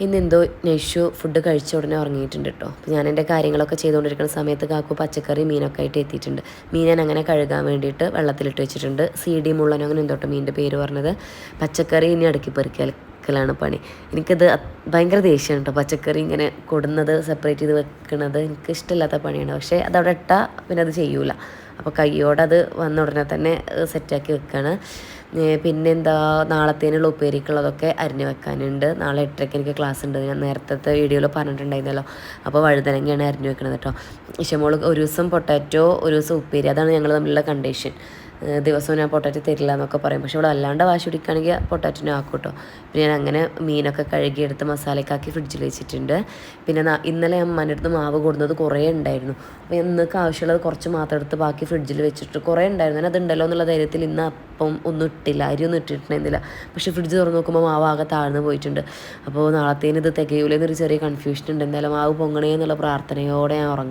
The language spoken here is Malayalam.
ഇന്നെന്തോ നൈഷു ഫുഡ് കഴിച്ച ഉടനെ ഉറങ്ങിയിട്ടുണ്ട് കേട്ടോ. അപ്പോൾ ഞാൻ എൻ്റെ കാര്യങ്ങളൊക്കെ ചെയ്തുകൊണ്ടിരിക്കുന്ന സമയത്ത് കാക്കു പച്ചക്കറി മീനൊക്കെ ആയിട്ട് എത്തിയിട്ടുണ്ട്. മീൻ ഞാൻ അങ്ങനെ കഴുകാൻ വേണ്ടിയിട്ട് വെള്ളത്തിലിട്ട് വെച്ചിട്ടുണ്ട്. CD മുള്ളനോ അങ്ങനെ എന്തോട്ടോ മീനിൻ്റെ പേര് പറഞ്ഞത്. പച്ചക്കറി ഇനി അടുക്കി പെറുക്കലാണ് പണി. എനിക്കത് ഭയങ്കര ദേഷ്യമാണ് കേട്ടോ. പച്ചക്കറി ഇങ്ങനെ കൊടുന്നത് സെപ്പറേറ്റ് ചെയ്ത് വെക്കുന്നത് എനിക്ക് ഇഷ്ടമില്ലാത്ത പണിയാണ്. പക്ഷേ അതവിടെ ഇട്ടാൽ പിന്നെ അത് ചെയ്യൂല. അപ്പോൾ കയ്യോടത് വന്ന ഉടനെ തന്നെ സെറ്റാക്കി വെക്കുകയാണ്. പിന്നെന്താ, നാളത്തേനുള്ള ഉപ്പേരിക്കുള്ളതൊക്കെ അരിഞ്ഞ് വെക്കാനുണ്ട്. നാളെ 8:30 എനിക്ക് ക്ലാസ് ഉണ്ട്. ഞാൻ നേരത്തെ വീഡിയോയിൽ പറഞ്ഞിട്ടുണ്ടായിരുന്നല്ലോ. അപ്പോൾ വഴുതനങ്ങയാണ് അരിഞ്ഞ് വെക്കുന്നത് കേട്ടോ. ഇഷമോൾ ഒരു ദിവസം പൊട്ടാറ്റോ, ഒരു ദിവസം ഉപ്പേരി, അതാണ് ഞങ്ങൾ തമ്മിലുള്ള കണ്ടീഷൻ. ദിവസവും ഞാൻ പൊട്ടാറ്റോ തരില്ല എന്നൊക്കെ പറയും. പക്ഷെ ഇവിടെ അല്ലാണ്ട് വാശി പിടിക്കുകയാണെങ്കിൽ പൊട്ടാറ്റോനെ ആക്കും കേട്ടോ. പിന്നെ ഞാൻ അങ്ങനെ മീനൊക്കെ കഴുകിയെടുത്ത് മസാലയ്ക്കാക്കി ഫ്രിഡ്ജിൽ വെച്ചിട്ടുണ്ട്. പിന്നെ ഇന്നലെ ഞാൻ അമ്മേൻ്റെ അടുത്ത് മാവ് കൊടുന്നത് കുറേ ഉണ്ടായിരുന്നു. അപ്പോൾ ഇന്നൊക്കെ ആവശ്യമുള്ളത് കുറച്ച് മാത്രം എടുത്ത് ബാക്കി ഫ്രിഡ്ജിൽ വെച്ചിട്ട് കുറേ ഉണ്ടായിരുന്നു. ഞാൻ അതുണ്ടല്ലോ എന്നുള്ള ധൈര്യത്തിൽ ഇന്ന് അപ്പം ഒന്നും ഇട്ടില്ല, അരിയൊന്നും ഇട്ടിട്ടുണ്ടായിരുന്നില്ല. പക്ഷേ ഫ്രിഡ്ജ് തുറന്ന് നോക്കുമ്പോൾ മാവ് ആകെ താഴ്ന്നു പോയിട്ടുണ്ട്. അപ്പോൾ നാളത്തേന് ഇത് തികയൂലെന്നൊരു ചെറിയ കൺഫ്യൂഷൻ ഉണ്ട്. എന്തായാലും മാവ് പൊങ്ങണേ എന്നുള്ള പ്രാർത്ഥനയോടെ ഞാൻ ഉറങ്ങും.